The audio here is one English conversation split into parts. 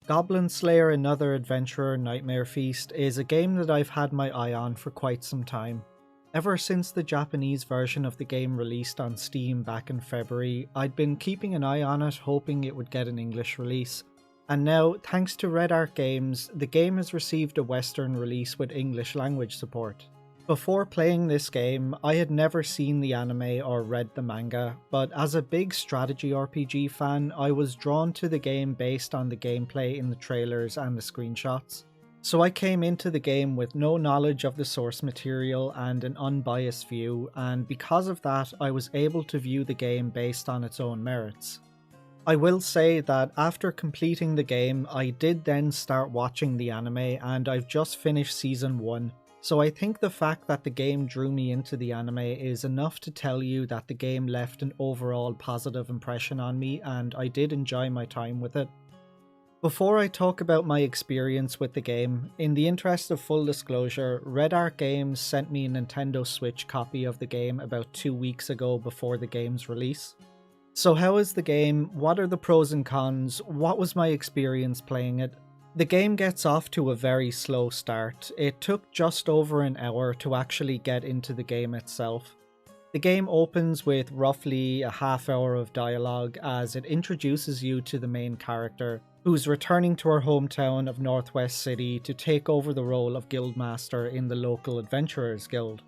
Goblin Slayer Another Adventurer Nightmare Feast is a game that I've had my eye on for quite some time. Ever since the Japanese version of the game released on Steam back in February, I'd been keeping an eye on it hoping it would get an English release. And now, thanks to Red Art Games, the game has received a Western release with English language support. Before playing this game, I had never seen the anime or read the manga, but as a big strategy RPG fan, I was drawn to the game based on the gameplay in the trailers and the screenshots. So I came into the game with no knowledge of the source material and an unbiased view, and because of that, I was able to view the game based on its own merits. I will say that after completing the game, I did then start watching the anime, and I've just finished Season 1. So I think the fact that the game drew me into the anime is enough to tell you that the game left an overall positive impression on me, and I did enjoy my time with it. Before I talk about my experience with the game, in the interest of full disclosure, Red Art Games sent me a Nintendo Switch copy of the game about 2 weeks ago before the game's release. So how is the game? What are the pros and cons? What was my experience playing it? The game gets off to a very slow start. It took just over an hour to actually get into the game itself. The game opens with roughly a half hour of dialogue as it introduces you to the main character, who's returning to her hometown of Northwest City to take over the role of Guildmaster in the local Adventurers Guild.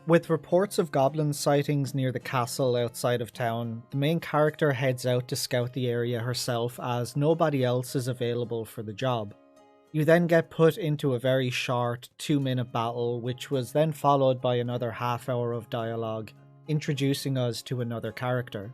With reports of goblin sightings near the castle outside of town, the main character heads out to scout the area herself as nobody else is available for the job. You then get put into a very short 2-minute battle, which was then followed by another half hour of dialogue, introducing us to another character.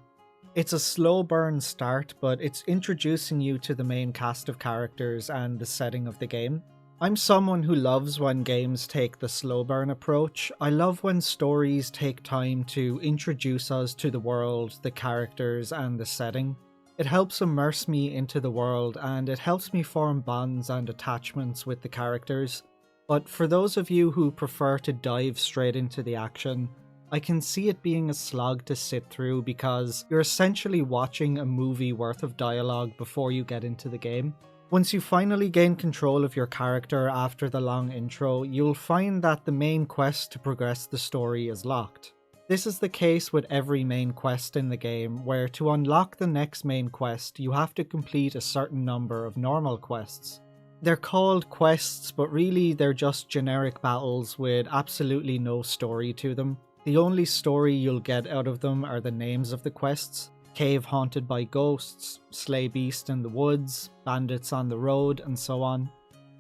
It's a slow burn start, but it's introducing you to the main cast of characters and the setting of the game. I'm someone who loves when games take the slow burn approach. I love when stories take time to introduce us to the world, the characters, and the setting. It helps immerse me into the world, and it helps me form bonds and attachments with the characters. But for those of you who prefer to dive straight into the action, I can see it being a slog to sit through because you're essentially watching a movie worth of dialogue before you get into the game. Once you finally gain control of your character after the long intro, you'll find that the main quest to progress the story is locked. This is the case with every main quest in the game, where to unlock the next main quest, you have to complete a certain number of normal quests. They're called quests, but really they're just generic battles with absolutely no story to them. The only story you'll get out of them are the names of the quests: Cave Haunted by Ghosts, Slay Beast in the Woods, Bandits on the Road, and so on.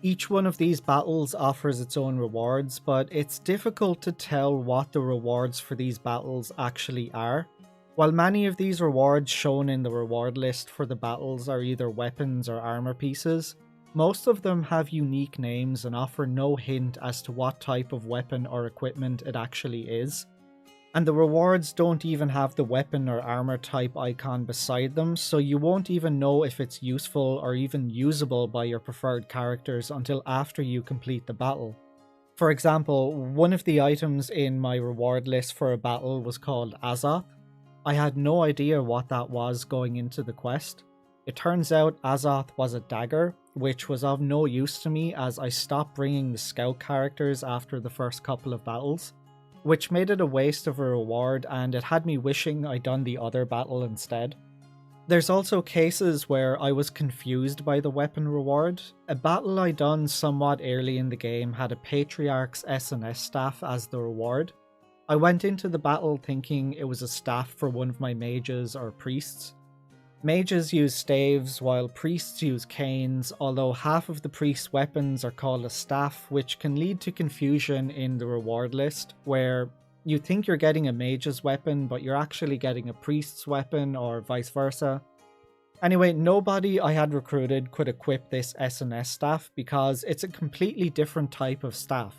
Each one of these battles offers its own rewards, but it's difficult to tell what the rewards for these battles actually are. While many of these rewards shown in the reward list for the battles are either weapons or armor pieces, most of them have unique names and offer no hint as to what type of weapon or equipment it actually is. And the rewards don't even have the weapon or armor type icon beside them, so you won't even know if it's useful or even usable by your preferred characters until after you complete the battle. For example, one of the items in my reward list for a battle was called Azoth. I had no idea what that was going into the quest. It turns out Azoth was a dagger, which was of no use to me as I stopped bringing the scout characters after the first couple of battles, which made it a waste of a reward, and it had me wishing I'd done the other battle instead. There's also cases where I was confused by the weapon reward. A battle I done somewhat early in the game had a Patriarch's SNS staff as the reward. I went into the battle thinking it was a staff for one of my mages or priests. Mages use staves while priests use canes, although half of the priest's weapons are called a staff, which can lead to confusion in the reward list, where you think you're getting a mage's weapon but you're actually getting a priest's weapon, or vice versa. Anyway, nobody I had recruited could equip this SNS staff because it's a completely different type of staff.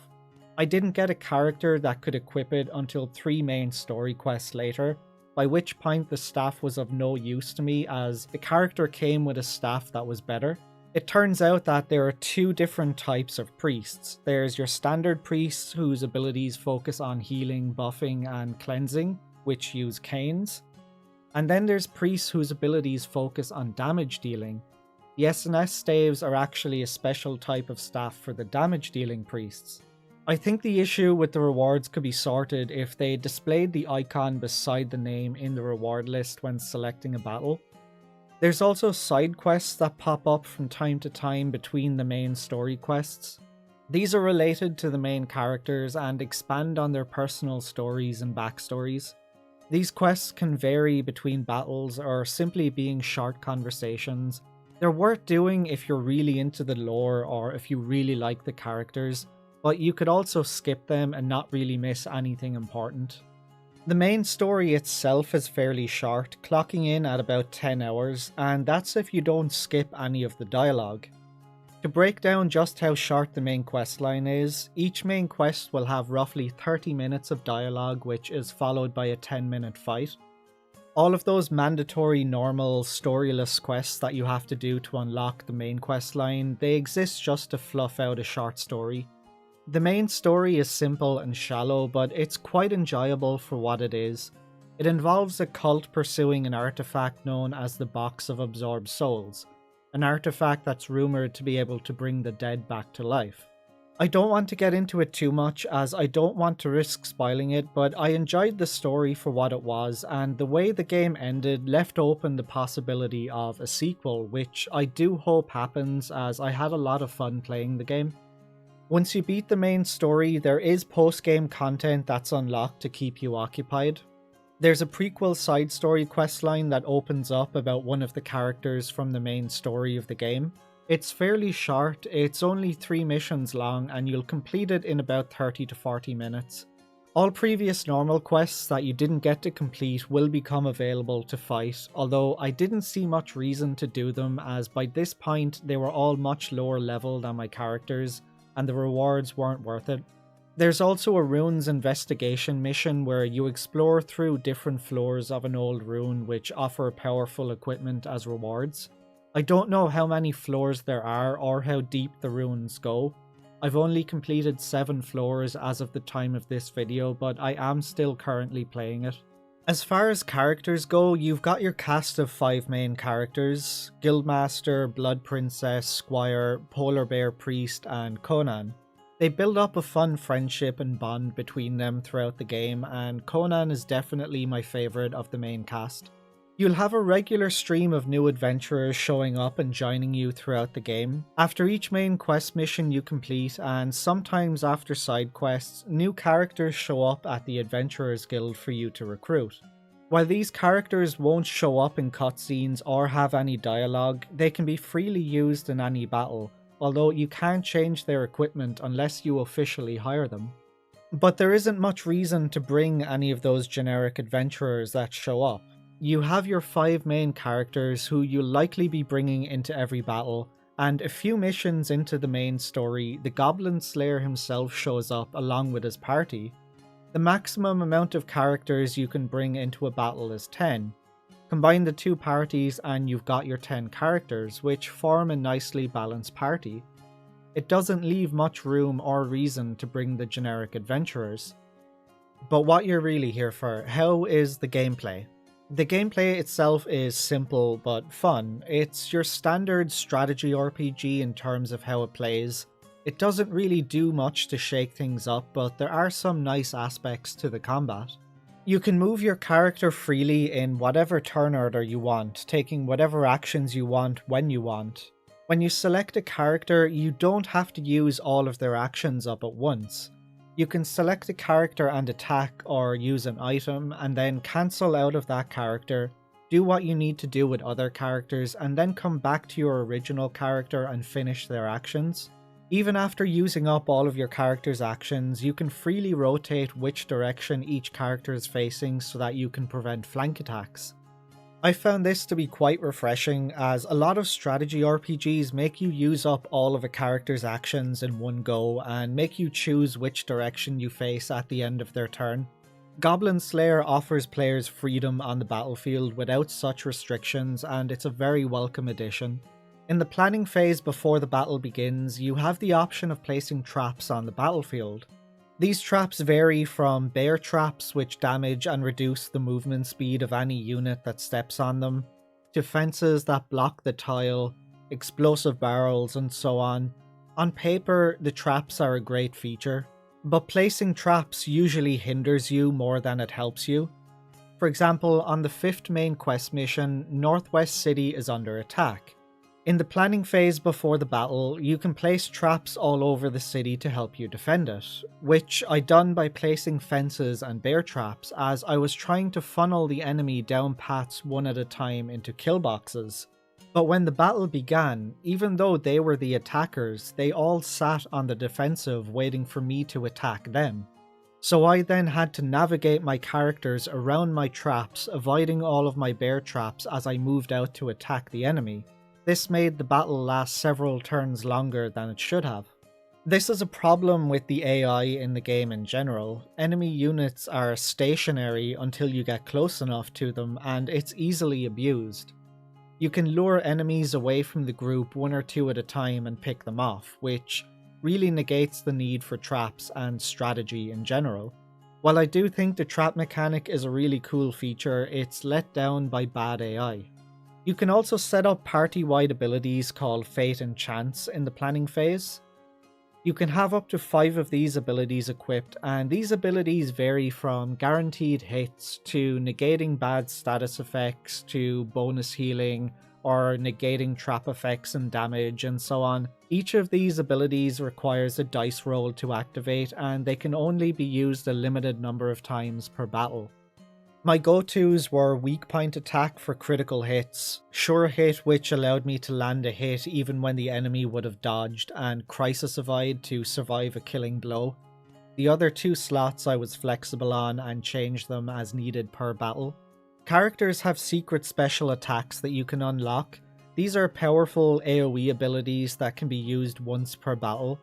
I didn't get a character that could equip it until 3 main story quests later, by which point the staff was of no use to me as the character came with a staff that was better. It turns out that there are 2 different types of priests. There's your standard priests whose abilities focus on healing, buffing, and cleansing, which use canes. And then there's priests whose abilities focus on damage dealing. The SNS staves are actually a special type of staff for the damage dealing priests. I think the issue with the rewards could be sorted if they displayed the icon beside the name in the reward list when selecting a battle. There's also side quests that pop up from time to time between the main story quests. These are related to the main characters and expand on their personal stories and backstories. These quests can vary between battles or simply being short conversations. They're worth doing if you're really into the lore or if you really like the characters, but you could also skip them and not really miss anything important. The main story itself is fairly short, clocking in at about 10 hours, and that's if you don't skip any of the dialogue. To break down just how short the main questline is, each main quest will have roughly 30 minutes of dialogue, which is followed by a 10-minute fight. All of those mandatory normal storyless quests that you have to do to unlock the main questline, they exist just to fluff out a short story. The main story is simple and shallow, but it's quite enjoyable for what it is. It involves a cult pursuing an artifact known as the Box of Absorbed Souls, an artifact that's rumoured to be able to bring the dead back to life. I don't want to get into it too much as I don't want to risk spoiling it, but I enjoyed the story for what it was, and the way the game ended left open the possibility of a sequel, which I do hope happens as I had a lot of fun playing the game. Once you beat the main story, there is post-game content that's unlocked to keep you occupied. There's a prequel side story questline that opens up about one of the characters from the main story of the game. It's fairly short, it's only 3 missions long and you'll complete it in about 30 to 40 minutes. All previous normal quests that you didn't get to complete will become available to fight, although I didn't see much reason to do them as by this point they were all much lower level than my characters and the rewards weren't worth it. There's also a runes investigation mission where you explore through different floors of an old rune which offer powerful equipment as rewards. I don't know how many floors there are or how deep the runes go. I've only completed 7 floors as of the time of this video, but I am still currently playing it. As far as characters go, you've got your cast of 5 main characters: Guildmaster, Blood Princess, Squire, Polar Bear Priest, and Conan. They build up a fun friendship and bond between them throughout the game, and Conan is definitely my favourite of the main cast. You'll have a regular stream of new adventurers showing up and joining you throughout the game. After each main quest mission you complete, and sometimes after side quests, new characters show up at the Adventurers Guild for you to recruit. While these characters won't show up in cutscenes or have any dialogue, they can be freely used in any battle, although you can't change their equipment unless you officially hire them. But there isn't much reason to bring any of those generic adventurers that show up. You have your 5 main characters who you'll likely be bringing into every battle, and a few missions into the main story, the Goblin Slayer himself shows up along with his party. The maximum amount of characters you can bring into a battle is 10. Combine the 2 parties and you've got your 10 characters, which form a nicely balanced party. It doesn't leave much room or reason to bring the generic adventurers. But what you're really here for, how is the gameplay? The gameplay itself is simple but fun. It's your standard strategy RPG in terms of how it plays. It doesn't really do much to shake things up, but there are some nice aspects to the combat. You can move your character freely in whatever turn order you want, taking whatever actions you want when you want. When you select a character, you don't have to use all of their actions up at once. You can select a character and attack or use an item and then cancel out of that character, do what you need to do with other characters, and then come back to your original character and finish their actions. Even after using up all of your character's actions, you can freely rotate which direction each character is facing so that you can prevent flank attacks. I found this to be quite refreshing, as a lot of strategy RPGs make you use up all of a character's actions in one go and make you choose which direction you face at the end of their turn. Goblin Slayer offers players freedom on the battlefield without such restrictions, and it's a very welcome addition. In the planning phase before the battle begins, you have the option of placing traps on the battlefield. These traps vary from bear traps, which damage and reduce the movement speed of any unit that steps on them, to fences that block the tile, explosive barrels, and so on. On paper, the traps are a great feature, but placing traps usually hinders you more than it helps you. For example, on the 5th main quest mission, Northwest City is under attack. In the planning phase before the battle, you can place traps all over the city to help you defend it, which I done by placing fences and bear traps as I was trying to funnel the enemy down paths one at a time into kill boxes. But when the battle began, even though they were the attackers, they all sat on the defensive waiting for me to attack them. So I then had to navigate my characters around my traps, avoiding all of my bear traps as I moved out to attack the enemy. This made the battle last several turns longer than it should have. This is a problem with the AI in the game in general. Enemy units are stationary until you get close enough to them, and it's easily abused. You can lure enemies away from the group one or two at a time and pick them off, which really negates the need for traps and strategy in general. While I do think the trap mechanic is a really cool feature, it's let down by bad AI. You can also set up party-wide abilities called Fate and Chance in the planning phase. You can have up to 5 of these abilities equipped, and these abilities vary from guaranteed hits to negating bad status effects to bonus healing or negating trap effects and damage and so on. Each of these abilities requires a dice roll to activate, and they can only be used a limited number of times per battle. My go-tos were Weak Point Attack for critical hits, Sure Hit which allowed me to land a hit even when the enemy would have dodged, and Crisis Avoid to survive a killing blow. The other 2 slots I was flexible on and changed them as needed per battle. Characters have secret special attacks that you can unlock. These are powerful AoE abilities that can be used once per battle.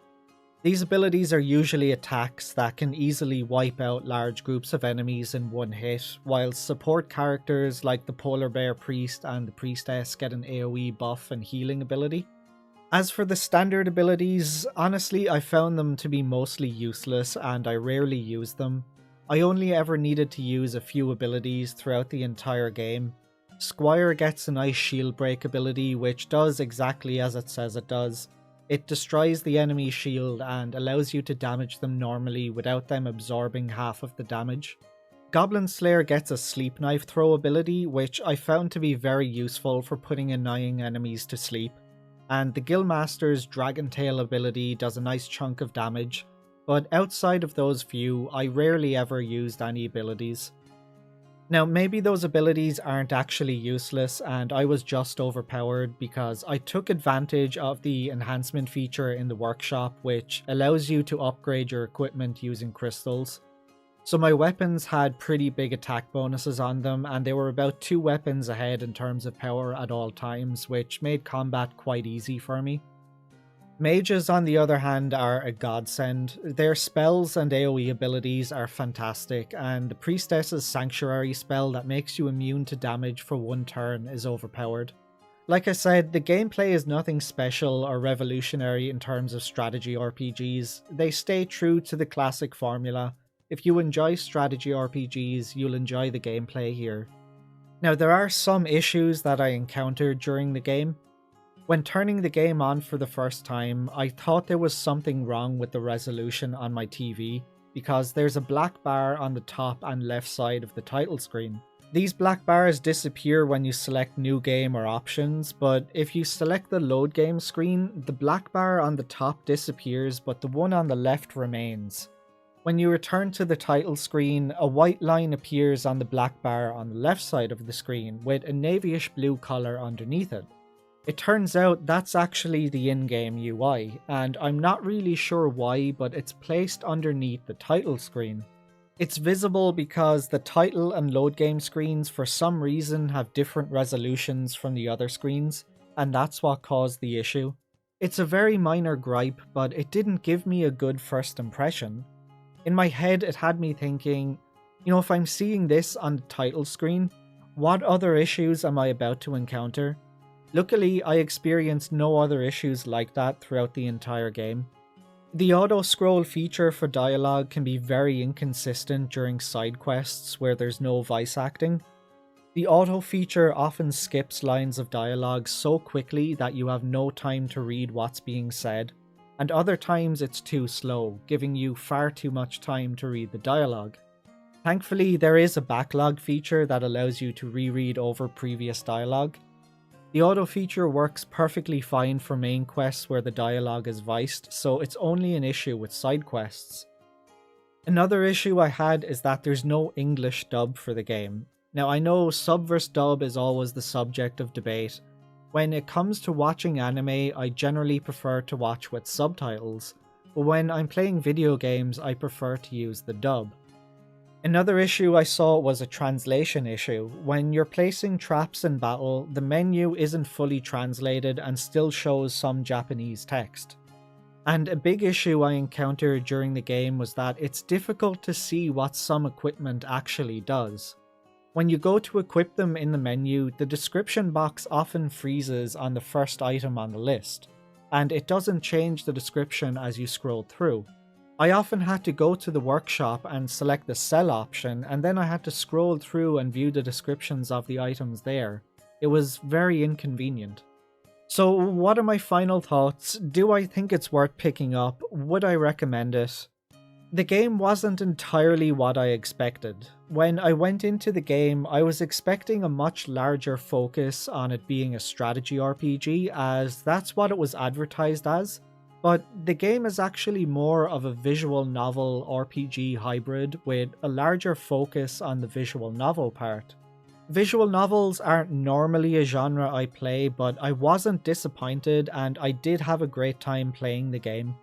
These abilities are usually attacks that can easily wipe out large groups of enemies in one hit, while support characters like the Polar Bear Priest and the Priestess get an AoE buff and healing ability. As for the standard abilities, honestly I found them to be mostly useless and I rarely used them. I only ever needed to use a few abilities throughout the entire game. Squire gets an Ice Shield Break ability which does exactly as it says it does. It destroys the enemy's shield and allows you to damage them normally without them absorbing half of the damage. Goblin Slayer gets a Sleep Knife Throw ability, which I found to be very useful for putting annoying enemies to sleep. And the Guildmaster's Dragon Tail ability does a nice chunk of damage, but outside of those few, I rarely ever used any abilities. Now, maybe those abilities aren't actually useless and I was just overpowered because I took advantage of the enhancement feature in the workshop which allows you to upgrade your equipment using crystals. So my weapons had pretty big attack bonuses on them and they were about 2 weapons ahead in terms of power at all times, which made combat quite easy for me. Mages, on the other hand, are a godsend. Their spells and AoE abilities are fantastic, and the Priestess's Sanctuary spell that makes you immune to damage for 1 turn is overpowered. Like I said, the gameplay is nothing special or revolutionary in terms of strategy RPGs. They stay true to the classic formula. If you enjoy strategy RPGs, you'll enjoy the gameplay here. Now, there are some issues that I encountered during the game. When turning the game on for the first time, I thought there was something wrong with the resolution on my TV, because there's a black bar on the top and left side of the title screen. These black bars disappear when you select New Game or Options, but if you select the Load Game screen, the black bar on the top disappears, but the one on the left remains. When you return to the title screen, a white line appears on the black bar on the left side of the screen, with a navyish blue color underneath it. It turns out that's actually the in-game UI, and I'm not really sure why, but it's placed underneath the title screen. It's visible because the title and load game screens for some reason have different resolutions from the other screens, and that's what caused the issue. It's a very minor gripe, but it didn't give me a good first impression. In my head it had me thinking, if I'm seeing this on the title screen, what other issues am I about to encounter? Luckily, I experienced no other issues like that throughout the entire game. The auto-scroll feature for dialogue can be very inconsistent during side quests where there's no voice acting. The auto feature often skips lines of dialogue so quickly that you have no time to read what's being said, and other times it's too slow, giving you far too much time to read the dialogue. Thankfully, there is a backlog feature that allows you to reread over previous dialogue. The auto feature works perfectly fine for main quests where the dialogue is voiced, so it's only an issue with side quests. Another issue I had is that there's no English dub for the game. Now I know sub vs dub is always the subject of debate. When it comes to watching anime, I generally prefer to watch with subtitles, but when I'm playing video games, I prefer to use the dub. Another issue I saw was a translation issue. When you're placing traps in battle, the menu isn't fully translated and still shows some Japanese text. And a big issue I encountered during the game was that it's difficult to see what some equipment actually does. When you go to equip them in the menu, the description box often freezes on the first item on the list, and it doesn't change the description as you scroll through. I often had to go to the workshop and select the sell option, and then I had to scroll through and view the descriptions of the items there. It was very inconvenient. So what are my final thoughts? Do I think it's worth picking up? Would I recommend it? The game wasn't entirely what I expected. When I went into the game, I was expecting a much larger focus on it being a strategy RPG, as that's what it was advertised as. But the game is actually more of a visual novel RPG hybrid with a larger focus on the visual novel part. Visual novels aren't normally a genre I play, but I wasn't disappointed and I did have a great time playing the game.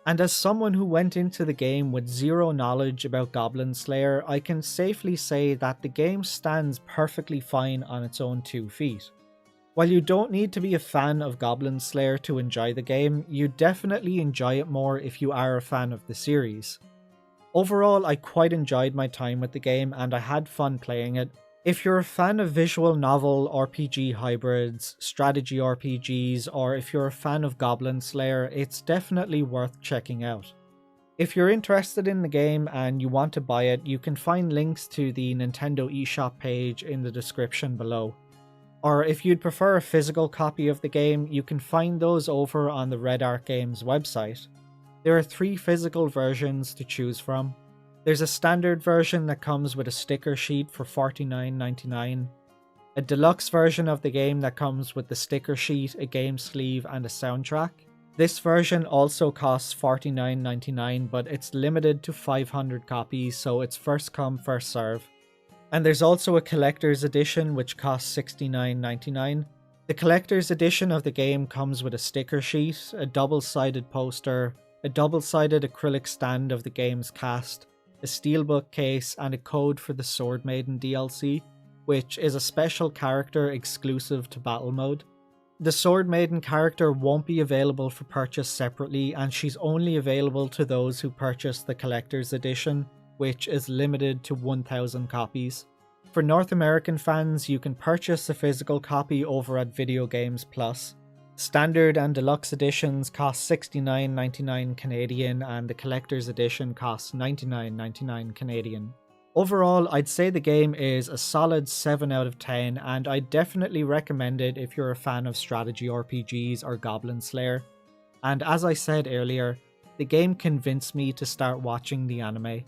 And as someone who went into the game with zero knowledge about Goblin Slayer, I can safely say that the game stands perfectly fine on its own 2 feet. While you don't need to be a fan of Goblin Slayer to enjoy the game, you definitely enjoy it more if you are a fan of the series. Overall, I quite enjoyed my time with the game and I had fun playing it. If you're a fan of visual novel RPG hybrids, strategy RPGs, or if you're a fan of Goblin Slayer, it's definitely worth checking out. If you're interested in the game and you want to buy it, you can find links to the Nintendo eShop page in the description below. Or if you'd prefer a physical copy of the game, you can find those over on the Red Art Games website. There are 3 physical versions to choose from. There's a standard version that comes with a sticker sheet for $49.99, a deluxe version of the game that comes with the sticker sheet, a game sleeve, and a soundtrack. This version also costs $49.99, but it's limited to 500 copies, so it's first come, first serve. And there's also a collector's edition which costs $69.99. The collector's edition of the game comes with a sticker sheet, a double-sided poster, a double-sided acrylic stand of the game's cast, a steelbook case, and a code for the Sword Maiden DLC, which is a special character exclusive to Battle Mode. The Sword Maiden character won't be available for purchase separately, and she's only available to those who purchase the collector's edition, which is limited to 1,000 copies. For North American fans, you can purchase a physical copy over at VideoGamesPlus. Standard and deluxe editions cost $69.99 Canadian and the collector's edition costs $99.99 Canadian. Overall, I'd say the game is a solid 7 out of 10 and I'd definitely recommend it if you're a fan of strategy RPGs or Goblin Slayer. And as I said earlier, the game convinced me to start watching the anime.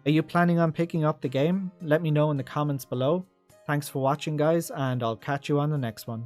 Are you planning on picking up the game? Let me know in the comments below. Thanks for watching guys, and I'll catch you on the next one.